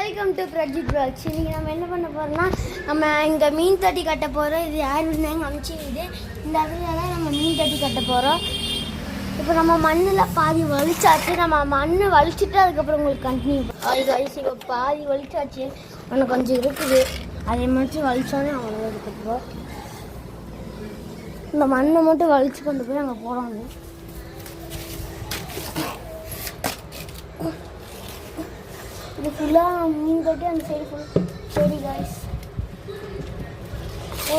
Welcome to project blocks. இன்றைக்கி நம்ம என்ன பண்ண போகிறோம்னா, நம்ம இங்கே மீன் தட்டி கட்ட போகிறோம். இது யார் இருந்தாங்க அமிச்சு இது இந்த இடத்துல தான் நம்ம மீன் தட்டி கட்ட போகிறோம். இப்போ நம்ம மண்ணில் பாதி வலிச்சாச்சு. நம்ம மண் வலிச்சுட்டு அதுக்கப்புறம் உங்களுக்கு கண்டினியூ வயசு இப்போ பாதி வலிச்சாச்சு. ஒன்று கொஞ்சம் இருக்குது, அதை மட்டும் வலிச்சோன்னே அவ்வளோ எடுத்துப்போம். இந்த மண்ணை மட்டும் வலிச்சு கொண்டு போய் அங்கே போகிறோம். இது ஃபுல்லாக மீன் கட்டி அந்த சைடு ஃபுல் சரி காய்ஸ்.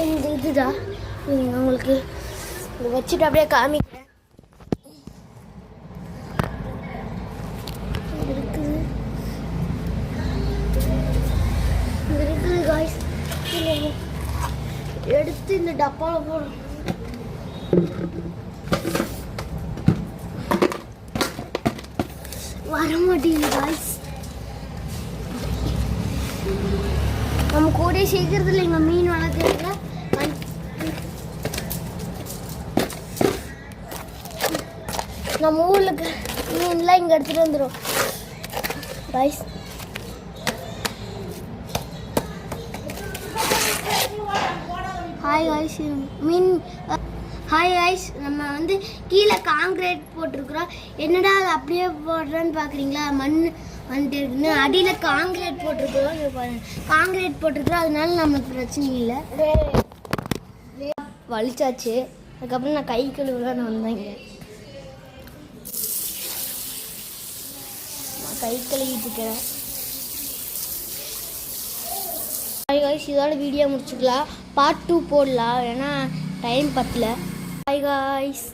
இந்த இதுதான் உங்களுக்கு இதை வச்சுட்டு அப்படியே காமிக்கிறேன். இருக்குது காய்ஸ். எடுத்து இந்த டப்பாவில் போடணும். வர மாட்டேங்குது காய்ஸ். நம்ம கூட சீக்கிரத்தில் எங்கள் மீன் வளர்க்குறதுல நம்ம ஊரில் மீன்லாம் இங்கே எடுத்துகிட்டு வந்துடும் காய்ஸ். ஹாய் காய்ஸ், மீன் ஹாய் காய்ஸ். நம்ம கீழே காங்கிரீட் போட்டிருக்குறோம். என்னடா அது அப்படியே போடுறேன்னு பார்க்குறீங்களா? மண் வந்துட்டு இருக்குன்னு அடியில் காங்கிரீட் போட்டிருக்கிறோம். காங்கிரீட் போட்டிருக்கிறோம், அதனால நம்மளுக்கு பிரச்சனை இல்லை. வலிச்சாச்சு. அதுக்கப்புறம் நான் கை கழுவுலாம் வந்தேங்க. நான் கை கழுவிட்டு இருக்கிறேன். ஹாய் காய்ஸ், இதோட வீடியோ முடிச்சுக்கலாம். பார்ட் 2 போடலாம், ஏன்னா டைம் பத்தல. Hi guys.